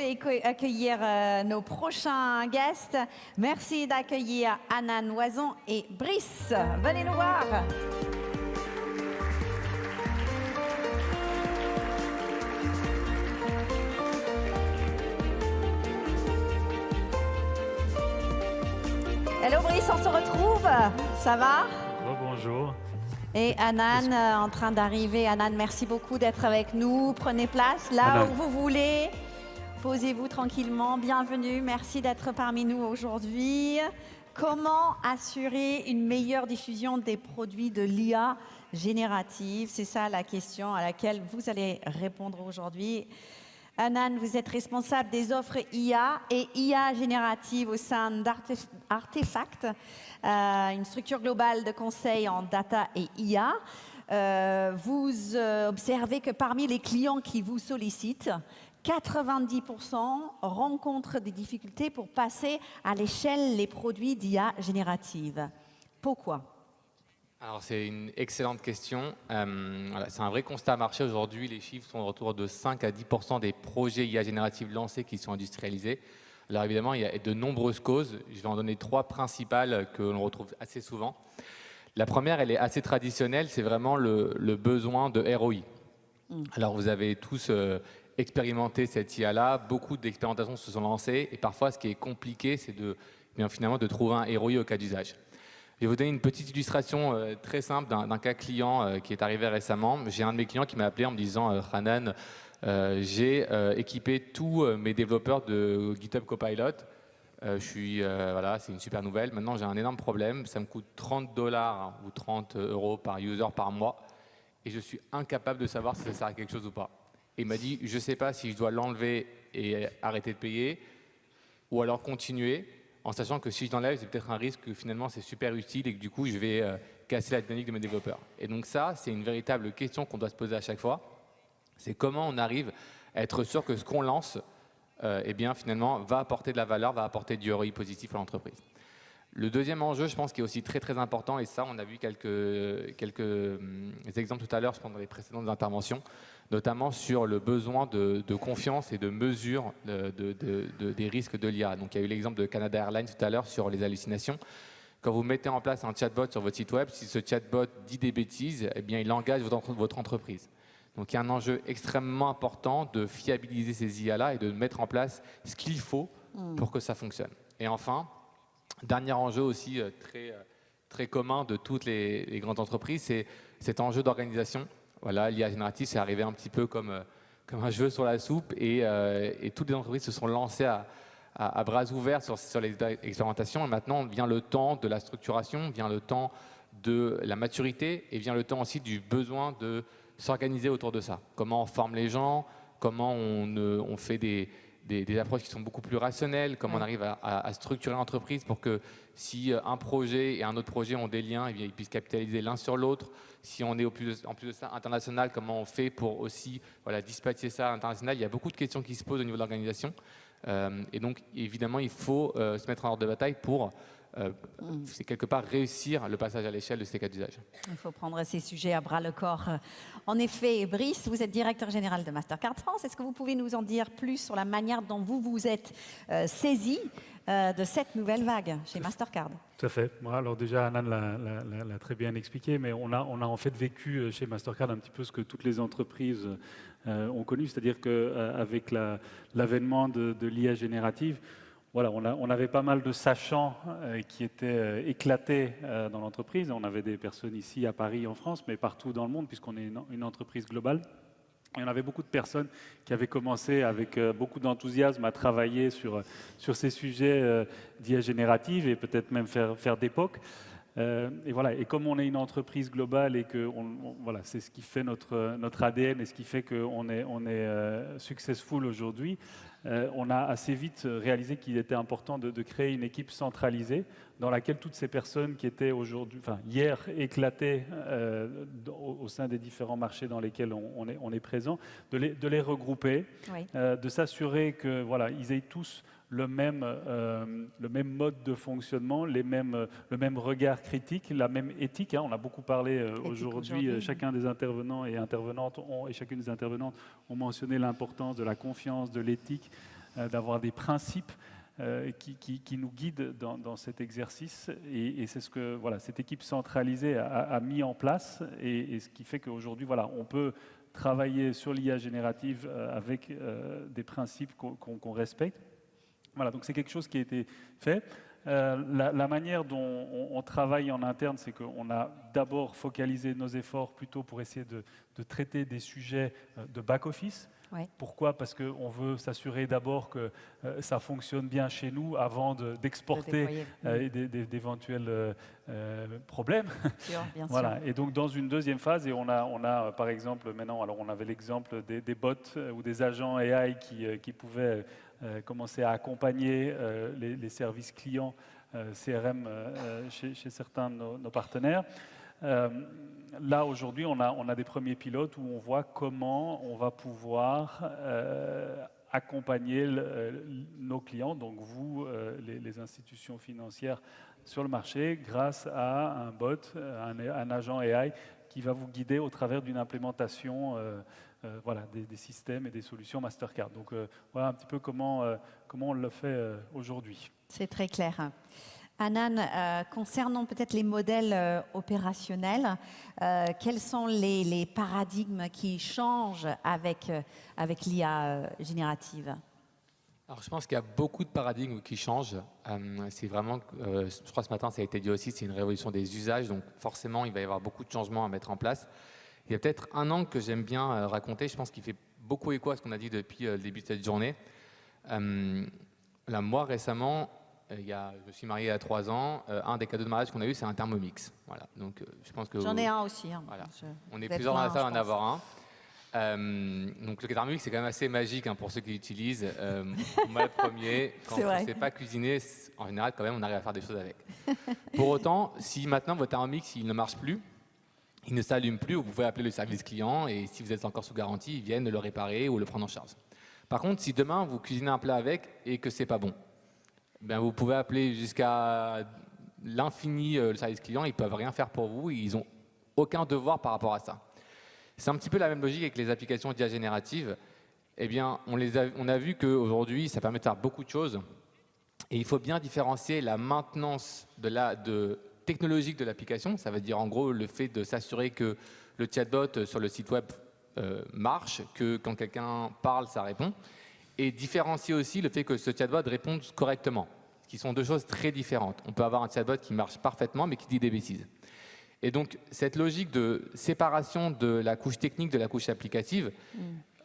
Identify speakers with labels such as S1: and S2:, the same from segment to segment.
S1: vais accueillir nos prochains guests. Merci d'accueillir Anan Loison et Brice. Venez nous voir. Hello Brice, on se retrouve. Ça va?
S2: Bonjour.
S1: Et Anan, en train d'arriver. Anan, merci beaucoup d'être avec nous. Prenez place là où vous voulez. Posez-vous tranquillement. Bienvenue. Merci d'être parmi nous aujourd'hui. Comment assurer une meilleure diffusion des produits de l'IA générative? C'est ça la question à laquelle vous allez répondre aujourd'hui. Anan, vous êtes responsable des offres IA et IA générative au sein d'Artefact, une structure globale de conseil en data et IA. Vous observez que parmi les clients qui vous sollicitent, 90% rencontrent des difficultés pour passer à l'échelle les produits d'IA générative. Pourquoi ?
S3: Alors c'est une excellente question. Voilà, c'est un vrai constat marché aujourd'hui. Les chiffres sont autour de 5 à 10% des projets IA génératifs lancés qui sont industrialisés. Alors évidemment, il y a de nombreuses causes. Je vais en donner 3 principales que l'on retrouve assez souvent. La première, elle est assez traditionnelle, c'est vraiment le besoin de ROI. Alors vous avez tous expérimenté cette IA-là, beaucoup d'expérimentations se sont lancées et parfois ce qui est compliqué, c'est finalement de trouver un ROI au cas d'usage. Je vais vous donner une petite illustration très simple d'un cas client qui est arrivé récemment. J'ai un de mes clients qui m'a appelé en me disant « Hanan, j'ai équipé tous mes développeurs de GitHub Copilot. Voilà, c'est une super nouvelle. Maintenant, j'ai un énorme problème. Ça me coûte $30 ou 30 € par user par mois. Et je suis incapable de savoir si ça sert à quelque chose ou pas. » Et il m'a dit « Je ne sais pas si je dois l'enlever et arrêter de payer ou alors continuer. » En sachant que si je l'enlève, c'est peut-être un risque que finalement c'est super utile et que du coup je vais casser la dynamique de mes développeurs. Et donc ça, c'est une véritable question qu'on doit se poser à chaque fois. C'est comment on arrive à être sûr que ce qu'on lance, eh bien finalement va apporter de la valeur, va apporter du ROI positif à l'entreprise. Le deuxième enjeu, je pense, qui est aussi très très important, et ça on a vu quelques exemples tout à l'heure, je pense dans les précédentes interventions, notamment sur le besoin de confiance et de mesure des risques de l'IA. Donc il y a eu l'exemple de Canada Airlines tout à l'heure sur les hallucinations. Quand vous mettez en place un chatbot sur votre site web, si ce chatbot dit des bêtises, eh bien il engage votre entreprise. Donc il y a un enjeu extrêmement important de fiabiliser ces IA-là et de mettre en place ce qu'il faut pour que ça fonctionne. Et enfin, dernier enjeu aussi très commun de toutes les grandes entreprises, c'est cet enjeu d'organisation. Voilà, l'IA générative, c'est arrivé un petit peu comme un jeu sur la soupe et toutes les entreprises se sont lancées à bras ouverts sur les expérimentations. Et maintenant, vient le temps de la structuration, vient le temps de la maturité et vient le temps aussi du besoin de s'organiser autour de ça. Comment on forme les gens, comment on fait des approches qui sont beaucoup plus rationnelles, comment on arrive à structurer l'entreprise pour que si un projet et un autre projet ont des liens, eh bien, ils puissent capitaliser l'un sur l'autre. Si on est en plus de ça international, comment on fait pour aussi dispatcher ça à l'international? Il y a beaucoup de questions qui se posent au niveau de l'organisation. Et donc, évidemment, il faut se mettre en ordre de bataille pour c'est quelque part réussir le passage à l'échelle de ces cas d'usage.
S1: Il faut prendre ces sujets à bras le corps. En effet, Brice, vous êtes directeur général de Mastercard France. Est-ce que vous pouvez nous en dire plus sur la manière dont vous vous êtes saisi de cette nouvelle vague chez Mastercard?
S2: Tout à fait. Moi, alors déjà, Anan l'a très bien expliqué, mais on a en fait vécu chez Mastercard un petit peu ce que toutes les entreprises ont connu, c'est-à-dire qu'avec l'avènement de l'IA générative, voilà, on avait pas mal de sachants qui étaient éclatés dans l'entreprise. On avait des personnes ici à Paris, en France, mais partout dans le monde, puisqu'on est une entreprise globale. Et on avait beaucoup de personnes qui avaient commencé avec beaucoup d'enthousiasme à travailler sur ces sujets d'IA générative et peut-être même faire d'époque. Et voilà. Et comme on est une entreprise globale et que voilà, c'est ce qui fait notre ADN et ce qui fait qu'on est successful aujourd'hui, on a assez vite réalisé qu'il était important de créer une équipe centralisée dans laquelle toutes ces personnes qui étaient hier éclatées au sein des différents marchés dans lesquels on est présent, de les regrouper, de s'assurer que voilà, ils aient tous le même mode de fonctionnement, le même regard critique, la même éthique. On a beaucoup parlé aujourd'hui, chacun des intervenants et intervenantes et chacune des intervenantes ont mentionné l'importance de la confiance, de l'éthique, d'avoir des principes qui nous guident dans cet exercice. Et c'est ce que cette équipe centralisée a mis en place, et ce qui fait qu'aujourd'hui, on peut travailler sur l'IA générative avec des principes qu'on respecte. Voilà, donc c'est quelque chose qui a été fait. La manière dont on travaille en interne, c'est qu'on a d'abord focalisé nos efforts plutôt pour essayer de traiter des sujets de back-office.
S1: Ouais.
S2: Pourquoi ? Parce qu'on veut s'assurer d'abord que ça fonctionne bien chez nous avant d'exporter d'éventuels problèmes.
S1: Bien
S2: voilà.
S1: sûr.
S2: Et donc dans une deuxième phase, et on a par exemple maintenant, alors on avait l'exemple des bots ou des agents AI qui pouvaient commencer à accompagner les services clients CRM chez certains de nos partenaires. Là, aujourd'hui, on a des premiers pilotes où on voit comment on va pouvoir accompagner nos clients, donc vous, les institutions financières sur le marché, grâce à un bot, un agent AI qui va vous guider au travers d'une implémentation des systèmes et des solutions Mastercard. Donc voilà un petit peu comment on le fait aujourd'hui.
S1: C'est très clair. Hanan, concernant peut-être les modèles opérationnels, quels sont les paradigmes qui changent avec l'IA générative ?
S3: Alors, je pense qu'il y a beaucoup de paradigmes qui changent. C'est vraiment, je crois que ce matin, ça a été dit aussi, c'est une révolution des usages. Donc, forcément, il va y avoir beaucoup de changements à mettre en place. Il y a peut-être un angle que j'aime bien raconter, je pense qu'il fait beaucoup écho à ce qu'on a dit depuis le début de cette journée. Moi, récemment, je me suis marié à 3 ans. Un des cadeaux de mariage qu'on a eu, c'est un Thermomix. Voilà. Donc, je pense que
S1: j'en ai un aussi.
S3: Voilà. On est plusieurs dans la salle à en avoir un. Donc le Thermomix, c'est quand même assez magique pour ceux qui l'utilisent. Moi, le premier, quand on ne sait pas cuisiner, en général, quand même, on arrive à faire des choses avec. Pour autant, si maintenant votre Thermomix il ne marche plus, il ne s'allume plus, vous pouvez appeler le service client, et si vous êtes encore sous garantie, ils viennent le réparer ou le prendre en charge. Par contre, si demain vous cuisinez un plat avec et que c'est pas bon, vous pouvez appeler jusqu'à l'infini le service client, ils ne peuvent rien faire pour vous, ils n'ont aucun devoir par rapport à ça. C'est un petit peu la même logique avec les applications d'IA générative. Eh bien, on a vu qu'aujourd'hui, ça permet de faire beaucoup de choses. Et il faut bien différencier la maintenance technologique de l'application. Ça veut dire en gros le fait de s'assurer que le chatbot sur le site web marche, que quand quelqu'un parle, ça répond. Et différencier aussi le fait que ce chatbot réponde correctement, qui sont deux choses très différentes. On peut avoir un chatbot qui marche parfaitement, mais qui dit des bêtises. Et donc, cette logique de séparation de la couche technique de la couche applicative,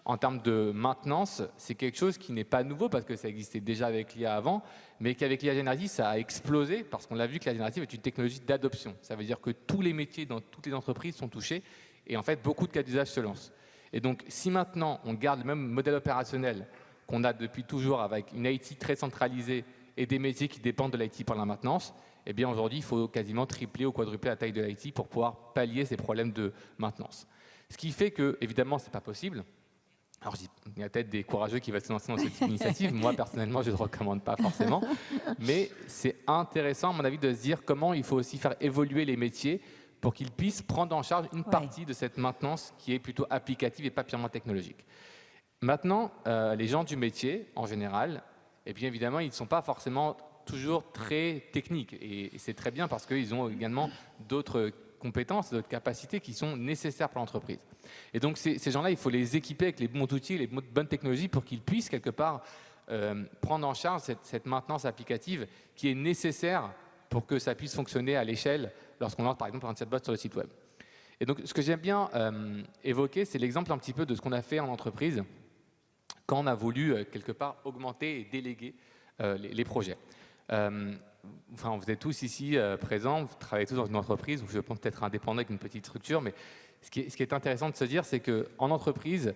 S3: en termes de maintenance, c'est quelque chose qui n'est pas nouveau parce que ça existait déjà avec l'IA avant, mais qu'avec l'IA générative, ça a explosé parce qu'on l'a vu que l'IA générative est une technologie d'adoption. Ça veut dire que tous les métiers dans toutes les entreprises sont touchés et en fait, beaucoup de cas d'usage se lancent. Et donc, si maintenant, on garde le même modèle opérationnel qu'on a depuis toujours avec une IT très centralisée et des métiers qui dépendent de l'IT pour la maintenance, eh bien aujourd'hui, il faut quasiment tripler ou quadrupler la taille de l'IT pour pouvoir pallier ces problèmes de maintenance. Ce qui fait que, évidemment, ce n'est pas possible. Alors, il y a peut-être des courageux qui vont se lancer dans cette initiative. Moi, personnellement, je ne le recommande pas forcément. Mais c'est intéressant, à mon avis, de se dire comment il faut aussi faire évoluer les métiers pour qu'ils puissent prendre en charge une partie de cette maintenance qui est plutôt applicative et pas purement technologique. Maintenant, les gens du métier, en général, eh bien évidemment, ils ne sont pas forcément toujours très techniques. Et c'est très bien parce qu'ils ont également d'autres compétences, d'autres capacités qui sont nécessaires pour l'entreprise. Et donc, ces gens-là, il faut les équiper avec les bons outils, les bonnes technologies pour qu'ils puissent, quelque part, prendre en charge cette maintenance applicative qui est nécessaire pour que ça puisse fonctionner à l'échelle lorsqu'on lance, par exemple, un chatbot sur le site web. Et donc, ce que j'aime bien évoquer, c'est l'exemple un petit peu de ce qu'on a fait en entreprise quand on a voulu, quelque part, augmenter et déléguer les projets. Vous êtes tous ici présents, vous travaillez tous dans une entreprise, ou je pense peut-être indépendant avec une petite structure, mais ce qui est intéressant de se dire, c'est qu'en entreprise,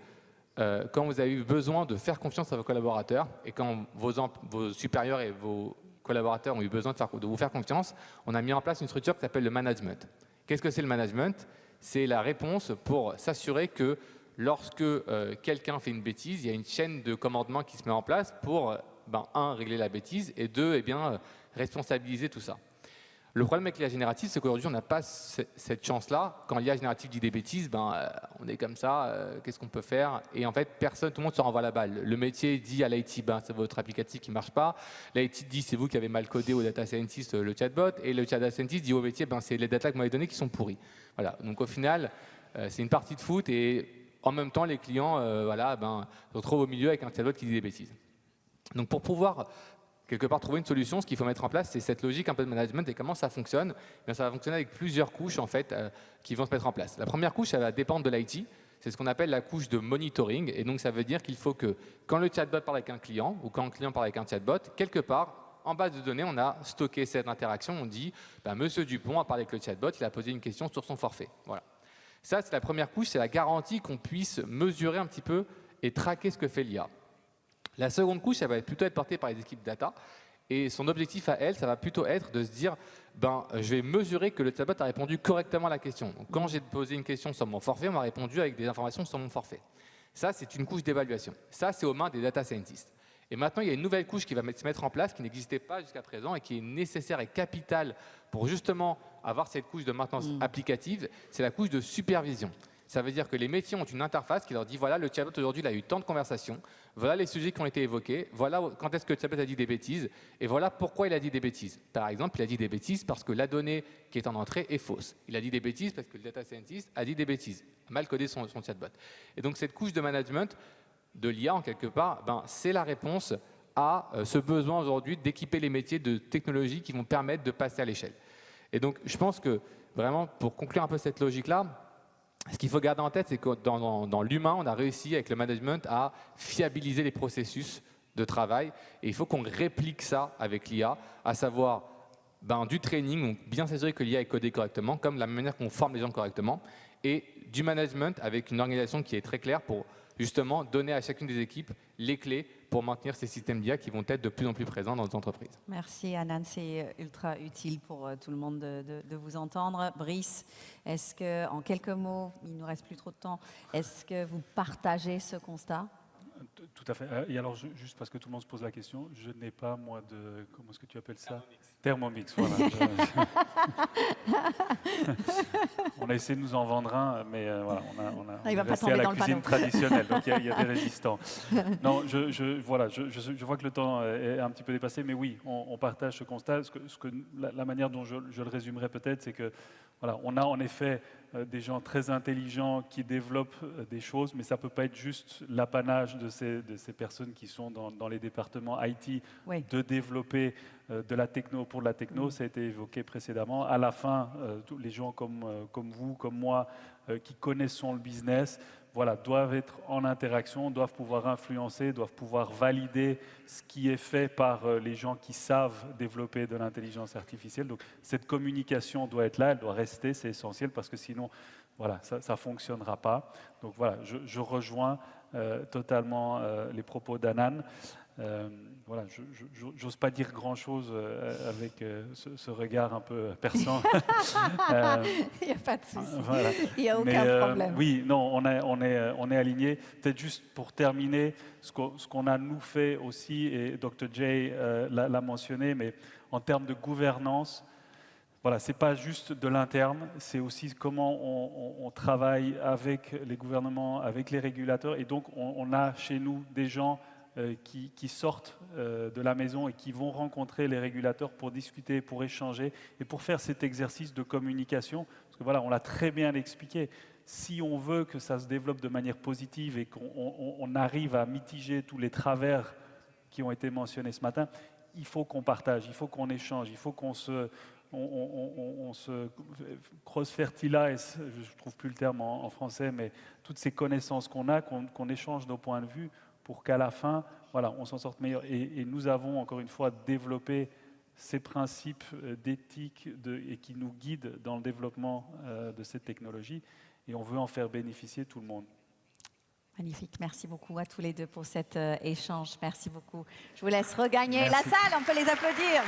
S3: quand vous avez eu besoin de faire confiance à vos collaborateurs, et quand vos supérieurs et vos collaborateurs ont eu besoin de vous faire confiance, on a mis en place une structure qui s'appelle le management. Qu'est-ce que c'est le management ? C'est la réponse pour s'assurer que lorsque quelqu'un fait une bêtise, il y a une chaîne de commandement qui se met en place pour, régler la bêtise, et 2, responsabiliser tout ça. Le problème avec l'IA générative, c'est qu'aujourd'hui, on n'a pas cette chance-là. Quand l'IA générative dit des bêtises, on est comme ça, qu'est-ce qu'on peut faire? Et en fait, tout le monde se renvoie la balle. Le métier dit à l'IT, c'est votre applicatif qui ne marche pas. L'IT dit, c'est vous qui avez mal codé au data scientist le chatbot. Et le data scientist dit au métier, c'est les data que vous m'avez données qui sont pourries. Voilà. Donc au final, c'est une partie de foot et en même temps, les clients se retrouvent au milieu avec un chatbot qui dit des bêtises. Donc pour pouvoir quelque part trouver une solution, ce qu'il faut mettre en place, c'est cette logique un peu de management. Et comment ça fonctionne? Ça va fonctionner avec plusieurs couches en fait, qui vont se mettre en place. La première couche, elle va dépendre de l'IT. C'est ce qu'on appelle la couche de monitoring. Et donc ça veut dire qu'il faut que quand le chatbot parle avec un client ou quand un client parle avec un chatbot, quelque part, en base de données, on a stocké cette interaction. On dit, Monsieur Dupont a parlé avec le chatbot, il a posé une question sur son forfait. Voilà. Ça, c'est la première couche, c'est la garantie qu'on puisse mesurer un petit peu et traquer ce que fait l'IA. La seconde couche, elle va plutôt être portée par les équipes data. Et son objectif à elle, ça va plutôt être de se dire, je vais mesurer que le chatbot a répondu correctement à la question. Donc, quand j'ai posé une question sur mon forfait, on m'a répondu avec des informations sur mon forfait. Ça, c'est une couche d'évaluation. Ça, c'est aux mains des data scientists. Et maintenant, il y a une nouvelle couche qui va se mettre en place, qui n'existait pas jusqu'à présent et qui est nécessaire et capitale pour justement avoir cette couche de maintenance applicative, c'est la couche de supervision. Ça veut dire que les métiers ont une interface qui leur dit, voilà, le chatbot aujourd'hui, il a eu tant de conversations, voilà les sujets qui ont été évoqués, voilà quand est-ce que le chatbot a dit des bêtises, et voilà pourquoi il a dit des bêtises. Par exemple, il a dit des bêtises parce que la donnée qui est en entrée est fausse. Il a dit des bêtises parce que le data scientist a dit des bêtises, a mal codé son chatbot. Et donc cette couche de management de l'IA, en quelque part, c'est la réponse à ce besoin aujourd'hui d'équiper les métiers de technologies qui vont permettre de passer à l'échelle. Et donc, je pense que, vraiment, pour conclure un peu cette logique-là, ce qu'il faut garder en tête, c'est que dans l'humain, on a réussi avec le management à fiabiliser les processus de travail. Et il faut qu'on réplique ça avec l'IA, à savoir du training, donc bien s'assurer que l'IA est codée correctement, comme la manière qu'on forme les gens correctement, et du management avec une organisation qui est très claire pour justement donner à chacune des équipes les clés pour maintenir ces systèmes d'IA qui vont être de plus en plus présents dans nos entreprises.
S1: Merci Anan, c'est ultra utile pour tout le monde de vous entendre. Brice, est-ce que, en quelques mots, il ne nous reste plus trop de temps, est-ce que vous partagez ce constat?
S2: Tout à fait. Et alors, juste parce que tout le monde se pose la question, je n'ai pas, moi, de... Comment est-ce que tu appelles ça? Thermomix, voilà. On a essayé de nous en vendre un, mais voilà, on
S1: il va
S2: est
S1: pas
S2: resté
S1: tomber
S2: à la
S1: dans le
S2: cuisine
S1: panneau.
S2: traditionnelle, donc il y a des résistants. Non, je vois que le temps est un petit peu dépassé, mais oui, on partage ce constat. La manière dont je le résumerai peut-être, c'est que voilà, on a en effet des gens très intelligents qui développent des choses, mais ça ne peut pas être juste l'apanage de ces personnes qui sont dans les départements IT,
S1: Oui.
S2: de développer de la techno pour la techno, ça a été évoqué précédemment. À la fin, tous les gens comme vous, comme moi, qui connaissons le business, voilà, doivent être en interaction, doivent pouvoir influencer, doivent pouvoir valider ce qui est fait par les gens qui savent développer de l'intelligence artificielle. Donc cette communication doit être là, elle doit rester, c'est essentiel parce que sinon, voilà, ça ne fonctionnera pas. Donc voilà, je rejoins totalement les propos d'Anan. Voilà, j'ose pas dire grand-chose avec ce regard un peu perçant.
S1: Il n'y a pas de souci.
S2: Voilà.
S1: Il n'y a aucun problème.
S2: Oui, non, on est alignés. Peut-être juste pour terminer, ce qu'on a nous fait aussi, et Dr. Jay l'a mentionné, mais en termes de gouvernance, voilà, c'est pas juste de l'interne, c'est aussi comment on travaille avec les gouvernements, avec les régulateurs, et donc on a chez nous des gens qui sortent de la maison et qui vont rencontrer les régulateurs pour discuter, pour échanger et pour faire cet exercice de communication. Parce que voilà, on l'a très bien expliqué. Si on veut que ça se développe de manière positive et qu'on arrive à mitiger tous les travers qui ont été mentionnés ce matin, il faut qu'on partage, il faut qu'on échange, il faut qu'on se cross-fertilise, je ne trouve plus le terme en français, mais toutes ces connaissances qu'on a, qu'on échange nos points de vue, pour qu'à la fin, voilà, on s'en sorte meilleur. Et nous avons, encore une fois, développé ces principes d'éthique et qui nous guident dans le développement de cette technologie. Et on veut en faire bénéficier tout le monde.
S1: Magnifique. Merci beaucoup à tous les deux pour cet échange. Merci beaucoup. Je vous laisse regagner
S2: Merci.
S1: la salle. On peut les applaudir.